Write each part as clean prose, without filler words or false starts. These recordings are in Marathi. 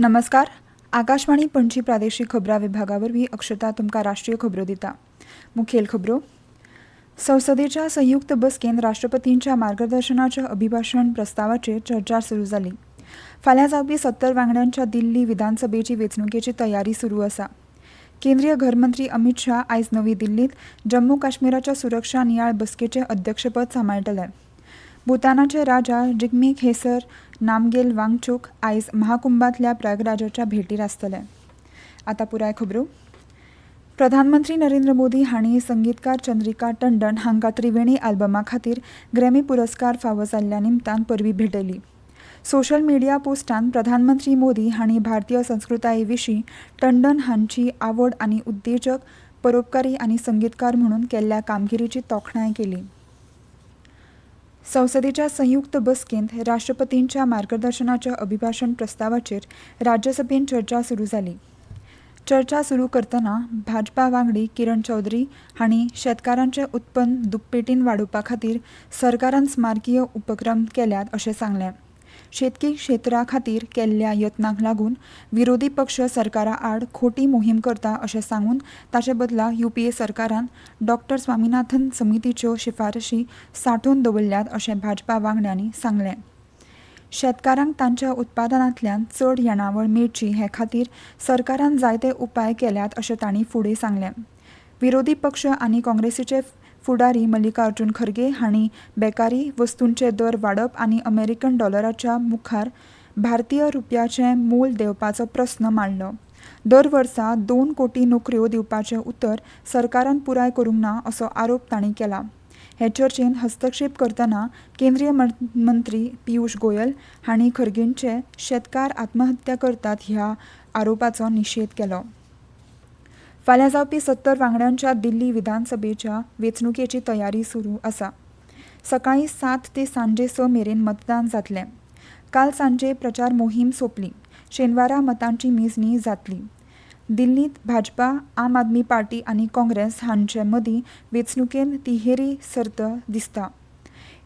नमस्कार. आकाशवाणी पणजी प्रादेशीक खबरां विभागा वरवीं अक्षता तुमकां राष्ट्रीय खबरो दिता. मुखेल खबरो. संसदेच्या संयुक्त बसकेंत राष्ट्रपतींच्या मार्गदर्शनाच्या अभिभाशण प्रस्तावाचेर चर्चा सुरू जाली. फाल्यां जावपी 70 वांगड्यांच्या दिल्ली विधानसभेची वेंचणुकेची तयारी सुरू आसा. केंद्रीय घरमंत्री अमित शाह आयज नवी दिल्लींत जम्मू काश्मीराच्या सुरक्षा नियाळ बसकेचें अध्यक्षपद सांबाळटले. भूतानाचे राजा जिग्मे खेसर नामगेल वांगचूक आयज महाकुंभांतल्या प्रयागराजाच्या भेटीर आसतले. आतां पुराय खबरो. प्रधानमंत्री नरेंद्र मोदी हांणी संगीतकार चंद्रिका टंडन हांकां त्रिवेणी आल्बमा खातीर ग्रॅमी पुरस्कार फावो जाल्ल्या निमतान परबीं भेटयली. सोशल मिडिया पोस्टांत प्रधानमंत्री मोदी हांणी भारतीय संस्कृताये विशीं टंडन हांची आवड आनी उद्देजक, परोपकारी आनी संगीतकार म्हणून केल्ल्या कामगिरीची तोखणाय केली. संसदेच्या संयुक्त बसकेंत राष्ट्रपतींच्या मार्गदर्शनाच्या अभिभाशण प्रस्तावाचेर राज्यसभेन चर्चा सुरू जाली. चर्चा सुरू करतना भाजपा वांगडी किरण चौधरी हांणी शेतकारांचें उत्पन्न दुप्पटीन वाडोवपा खातीर सरकारान स्मारकीय उपक्रम केल्यात अशें सांगलें. शेतकी क्षेत्रा खातीर केल्ल्या यत्नांक लागून विरोधी पक्ष सरकारा आड खोटी मोहीम करता अशें सांगून ताचे बदला UPA सरकारान डॉ. स्वामीनाथन समितीच्यो शिफारशी सांठोवन दवरल्यात अशें भाजपा वांगड्यांनी सांगलें. शेतकारांक तांच्या उत्पादनांतल्यान चड येणावळ मेळची हे खातीर सरकारान जायते उपाय केल्यात अशें तांणी फुडें सांगलें. विरोधी पक्ष आनी काँग्रेसीचे फुडारी मल्लिकार्जुन खरगे हांणी बेकारी, वस्तूंचे दर वाडप आनी अमेरिकन डॉलराच्या मुखार भारतीय रुपयाचें मोल देंवपाचो प्रस्न मांडलो. दर वर्सा 2 कोटी नोकऱ्यो दिवपाचें उतर सरकारान पुराय करूंक ना असो आरोप तांणी केला. हे चर्चेंत हस्तक्षेप करतना केंद्रीय मंत्री पियुष गोयल हांणी खरगेंचे शेतकार आत्महत्या करतात ह्या आरोपाचो निशेध केलो. फाल्यां जावपी 70 वांगड्यांच्या दिल्ली विधानसभेच्या वेंचणुकेची तयारी सुरू आसा. सकाळीं 7 ते सांजे 6 मेरेन मतदान जातलें. काल सांजे प्रचार मोहीम सोंपली. शेनवारा मतांची मेजणी जातली. दिल्लींत भाजपा, आम आदमी पार्टी आनी काँग्रेस हांचे मदीं वेंचणुकेंत तिहेरी सर्त दिसता.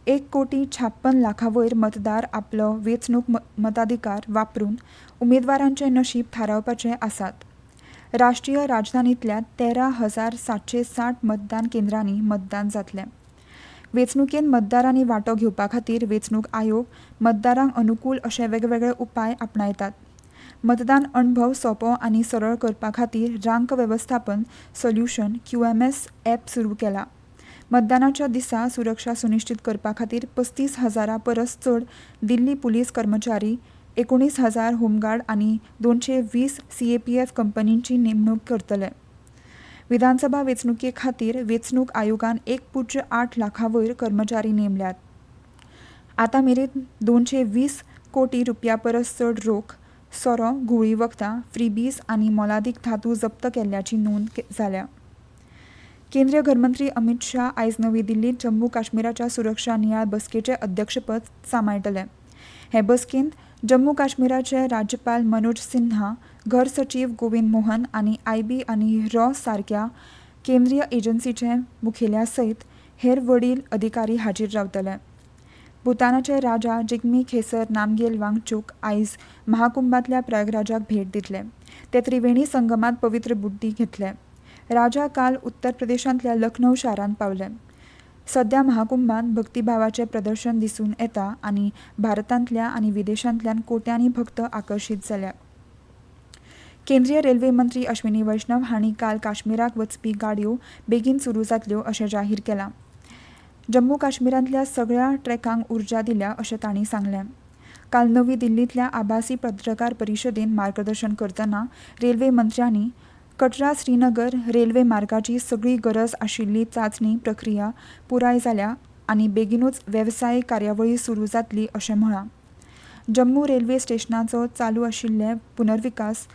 1,56,00,000 लाखां वयर मतदार आपलो वेंचणूक मताधिकार वापरून उमेदवारांचें नशीब थारावपाचे आसात. राष्ट्रीय राजधानींतल्या 13,760 मतदान केंद्रांनी मतदान जातलें. वेंचणुकेंत मतदारांनी वांटो घेवपा खातीर वेंचणूक आयोग मतदारांक अनुकूल अशे वेगवेगळे उपाय आपणायतात. मतदान अणभव सोंपो आनी सरळ करपा खातीर रांक वेवस्थापन सोल्युशन QMS ॲप सुरू केला. मतदानाच्या दिसा सुरक्षा सुनिश्चित करपा खातीर 35,000 परस चड दिल्ली पुलीस कर्मचारी, 19,000 होमगार्ड आनी 220 CAPF कंपनींची नेमणूक करतले. विधानसभा वेंचणुके खातीर वेंचणूक आयोगान 1.8 लाखां वयर कर्मचारी नेमल्यात. आतां मेरेन 220 कोटी रुपया परस चड रोख, सोरो, गुळी वखदां, फ्रीबीज आनी मोलादीक धातू जप्त केल्ल्याची नोंद जाल्या. केंद्रीय घरमंत्री अमित शाह आयज नवी दिल्लींत जम्मू काश्मीराच्या सुरक्षा नियाळ बसकेचें अध्यक्षपद सांबाळटले. हे बसकेंत जम्मू काश्मीराचे राज्यपाल मनोज सिन्हा, घर सचीव गोविंद मोहन आनी IB आनी रॉ सारक्या केंद्रीय एजन्सीचे मुखेल्या सयत हेर वडील अधिकारी हाजीर रावतले. भूतानाचे राजा जिग्मे खेसर नामगेल वांगचूक आयज महाकुंभांतल्या प्रयागराजाक भेट दितले. ते त्रिवेणी संगमात पवित्र बुड्डी घेतले. राजा काल उत्तर प्रदेशांतल्या लखनौ शारांत पावले. सध्या महाकुंभांत भक्तिभावाचें प्रदर्शन दिसून येता आनी भारतांतल्या आनी विदेशांतल्यान कोट्यांनी भक्त आकर्शीत जाल्या. केंद्रीय रेल्वे मंत्री अश्विनी वैष्णव हांणी काल काश्मीराक वचपी गाडयो बेगीन सुरू जातल्यो अशें जाहीर केलां. जम्मू काश्मीरांतल्या सगळ्या ट्रॅकांक उर्जा दिल्या अशें तांणी सांगलें. काल नवी दिल्लींतल्या आभासी पत्रकार परिशदेंत मार्गदर्शन करतना रेल्वे मंत्र्यांनी कटरा श्रीनगर रेल्वे मार्गाची सगळी गरज आशिल्ली चांचणी प्रक्रिया पुराय जाल्या आनी बेगीनूच वेवसायीक कार्यावळी सुरू जातली अशें म्हळां. जम्मू रेल्वे स्टेशनाचो चालू आशिल्ले पुनर्विकास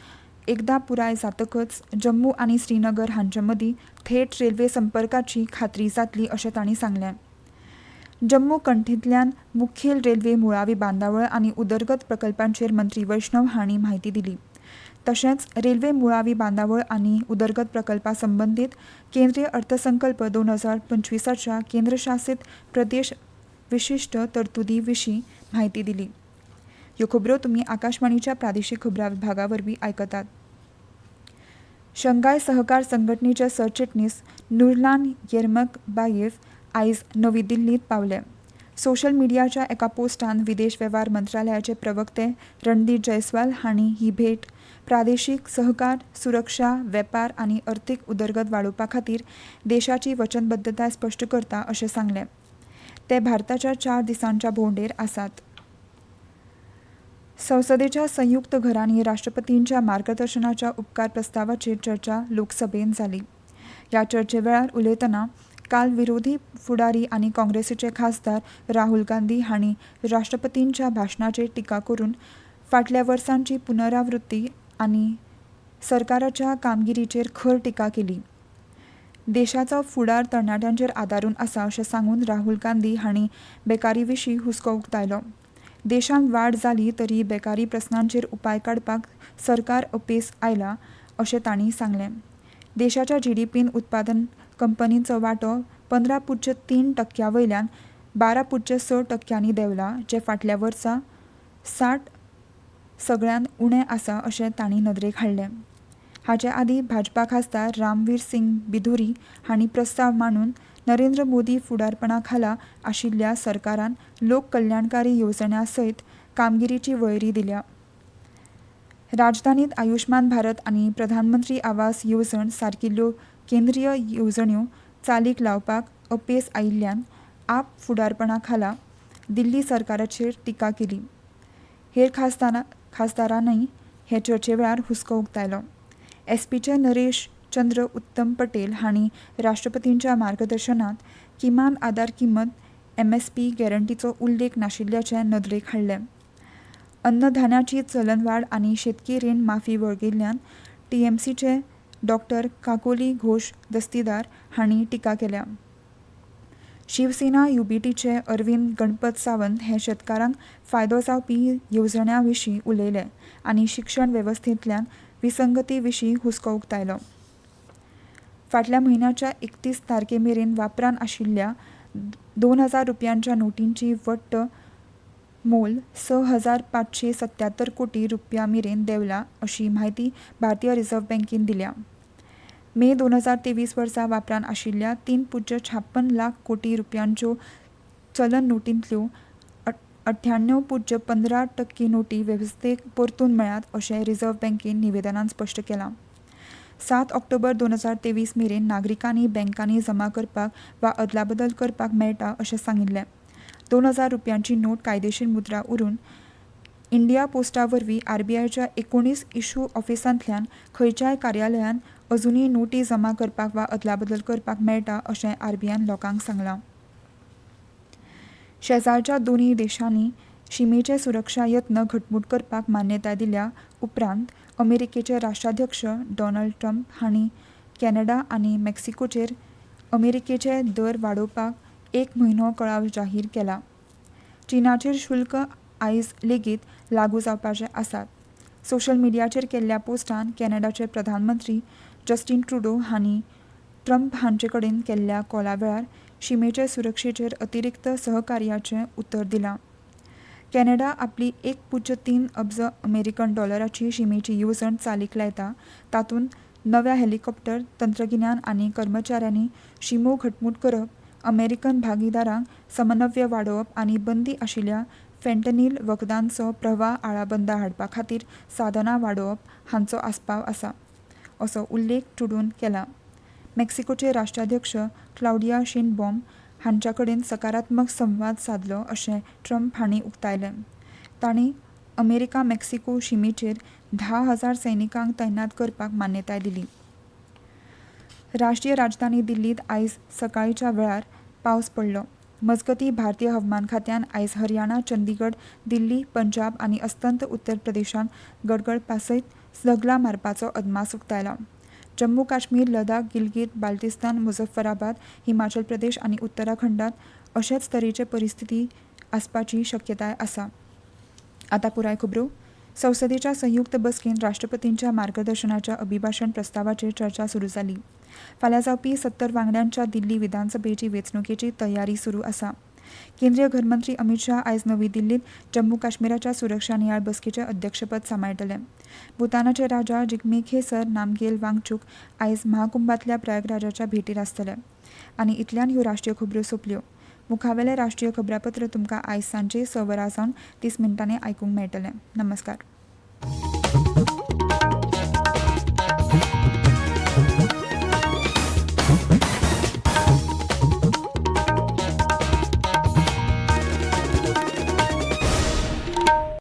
एकदां पुराय जातकच जम्मू आनी श्रीनगर हांचे मदीं थेट रेल्वे संपर्काची खात्री जातली अशें तांणी सांगलें. जम्मू कंठींतल्यान मुखेल रेल्वे मुळावी बांदावळ आनी उदरगत प्रकल्पांचेर मंत्री वैष्णव हांणी म्हायती दिली. तशेंच रेल्वे मुळावी बांदावळ आनी उदरगत प्रकल्पा संबंदीत केंद्रीय अर्थसंकल्प 2025च्या केंद्रशासीत प्रदेश विशिश्ट तरतुदी विशीं म्हायती दिली. ह्यो खबरो तुमी आकाशवाणीच्या प्रादेशीक खबरां विभागा वरवीं आयकतात. शंघाय सहकार संघटनेचे सरचिटणीस नूरलान येरमकबायेव आयज नवी दिल्लींत पावले. सोशल मिडियाच्या एका पोस्टान विदेश वेव्हार मंत्रालयाचे प्रवक्ते रणदीप जयस्वाल हांणी ही भेट प्रादेशीक सहकार, सुरक्षा, वेपार आनी अर्थीक उदरगत वाडोवपा खातीर देशाची वचनबद्धताय स्पश्ट करता अशें सांगलें. ते भारताच्या 4 दिसांच्या भोंवडेर आसात. संसदेच्या संयुक्त घरांनी राष्ट्रपतींच्या मार्गदर्शनाच्या उपकार प्रस्तावाचेर चर्चा लोकसभेंत जाली. ह्या चर्चे वेळार उलयतना काल विरोधी फुडारी आनी काँग्रेसीचे खासदार राहुल गांधी हांणी राष्ट्रपतींच्या भाशणाचेर टिका करून फाटल्या वर्सांची पुनरावृत्ती आनी सरकाराच्या कामगिरीचेर खर टिका केली. देशाचो फुडार तरणाट्यांचेर आदारून आसा अशें सांगून राहुल गांधी हांणी बेकारी विशीं हुस्को उक्तायलो. देशांत वाड जाली तरी बेकारी प्रस्नांचेर उपाय काडपाक सरकार अपेस आयला अशें तांणी सांगलें. देशाच्या जीडीपीन उत्पादन कंपनींचो वांटो 15.3% वयल्यान 12.6% देंवला, जे फाटल्या वर्सा 60 सगळ्यांत उणें आसा अशें तांणी नदरेक हाडलें. हाचे आदीं भाजपा खासदार रामवीर सिंग बिधुरी हांणी प्रस्ताव मांडून नरेंद्र मोदी फुडारपणा खाला आशिल्ल्या सरकारान लोक कल्याणकारी येवजण्यां सयत कामगिरीची वळेरी दिल्या. राजधानीत आयुष्मान भारत आनी प्रधानमंत्री आवास येवजण सारकिल्ल्यो केंद्रीय येवजण्यो चालीक लावपाक अपेस आयिल्ल्यान आप फुडारपणा खाला दिल्ली सरकाराचेर टिका केली. हेर खासदारांनीय हे चर्चे वेळार हुस्को उक्तायलो. एसपीचे नरेश चंद्र उत्तम पटेल हांणी राष्ट्रपतींच्या मार्गदर्शनात किमान आदार किंमत MSP गॅरंटीचो उल्लेख नाशिल्ल्याचे नदरेक हाडले. अन्नधान्याची चलनवाड आनी शेतकी रीण माफी वळगिल्ल्यान TMCचे डॉ. काकोली घोष दस्तीदार हांणी टिका केल्या. शिवसेना UBTचे अरविंद गणपत सावंत हे शेतकारांक फायदो जावपी येवजण्यां विशीं उलयले आनी शिक्षण वेवस्थेंतल्यान विसंगती विशीं हुस्को उक्तायलो. फाटल्या म्हयन्याच्या 31 तारखे मेरेन वापरान आशिल्ल्या 2,000 रुपयांच्या नोटींची वट्ट मोल 6,577 कोटी रुपया मेरेन देंवला अशी माहिती भारतीय रिझर्व्ह बँकेन दिल्या. मे 2023 वर्सा वापरान आशिल्ल्या 3.56 लाख कोटी रुपयांच्यो चलन नोटींतल्यो 98.15% नोटी वेवस्थेक परतून मेळ्ळ्यात अशें रिझर्व्ह बँकेन निवेदनांत स्पश्ट केलां. 7 ऑक्टोबर 2023 मेरेन नागरिकांनी बँकांनी जमा करपाक वा अदलाबदल करपाक मेळटा अशें सांगिल्लें. 2,000 रुपयांची नोट कायदेशीर मुद्रा उरून इंडिया पोस्टा वरवीं RBIच्या 19 इश्यू ऑफिसांतल्यान खंयच्याय कार्यालयान अजूनय नोटी जमा करपाक वा अदलाबदल करपाक मेळटा अशें RBIन लोकांक सांगलां. शेजारच्या दोनूय देशांनी शिमेचे सुरक्षा यत्न घटमूट करपाक मान्यताय दिल्या उपरांत अमेरिकेचे राष्ट्राध्यक्ष डोनाल्ड ट्रंप हांणी कॅनडा आनी मेक्सिकोचेर अमेरिकेचे दर वाडोवपाक 1 म्हयनो कळाव जाहीर केला. चीनाचेर शुल्क आयज लेगीत लागू जावपाचे आसात. सोशल मिडियाचेर केल्ल्या पोस्टान कॅनडाचे प्रधानमंत्री जस्टिन ट्रुडो हांणी ट्रंप हांचे कडेन केल्ल्या कॉला वेळार शिमेचे सुरक्षेचेर अतिरिक्त सहकार्याचें उतर दिलां. कॅनडा आपली 1.3 अब्ज अमेरिकन डॉलराची शिमेची येवजण चालीक लायता. तातूंत नव्या हेलिकॉप्टर तंत्रगिन्यान आनी कर्मचाऱ्यांनी शिमो घटमूट करप, अमेरिकन भागीदारांक समन्वय वाडोवप आनी बंदी आशिल्ल्या फेंटनील वखदांचो प्रवाह आळाबंदा हाडपा खातीर साधनां वाडोवप हांचो आस्पाव आसा असो उल्लेख ट्रुडोन केला. मेक्सिकोचे राष्ट्राध्यक्ष क्लाउडिया शिनबॉम हांच्या कडेन सकारात्मक संवाद साधलो अशें ट्रंप हांणी उक्तायलें. तांणी अमेरिका मेक्सिको शिमेचेर 10,000 सैनिकांक तैनात करपाक मान्यताय दिली. राष्ट्रीय राजधानी दिल्लीत आयज सकाळच्या वेळार पावस पडलो. मजगतीं भारतीय हवामान खात्यान आयज हरियाणा, चंदीगड, दिल्ली, पंजाब आनी अस्तंत उत्तर प्रदेशांत गडगड सयत झगला मारपाचो अदमास उक्तायला. जम्मू काश्मीर, लडाख, गिलगीत, बाल्टिस्तान, मुझफ्फराबाद, हिमाचल प्रदेश आनी उत्तराखंडात अशेच तरेचे परिस्थिती आसपाची शक्यताय आसा. आतां पुराय खबरो. संसदेच्या संयुक्त बसकेंत राष्ट्रपतींच्या मार्गदर्शनाच्या अभिभाशण प्रस्तावाचेर चर्चा सुरू जाली. फाल्यां जावपी 70 वांगड्यांच्या दिल्ली विधानसभेची वेंचणुकेची तयारी सुरू आसा. केंद्रीय घरमंत्री अमित शाह आयज नवी दिल्लीत जम्मू काश्मीराच्या सुरक्षा नियाळ बसकेचे अध्यक्षपद सांबाळटले. भूतानाचे राजा जिग्मे खेसर नामग्येल वांगचूक आयज महाकुंभातल्या प्रयागराजाच्या भेटीर आसतले. आनी इतल्यान ह्यो राष्ट्रीय खबरो सोंपल्यो. मुखावेलें राष्ट्रीय खबरापत्र तुमकां आयज सांजे 6 वरां सावन 30 मिनटांनी आयकूंक मेळटलें. नमस्कार.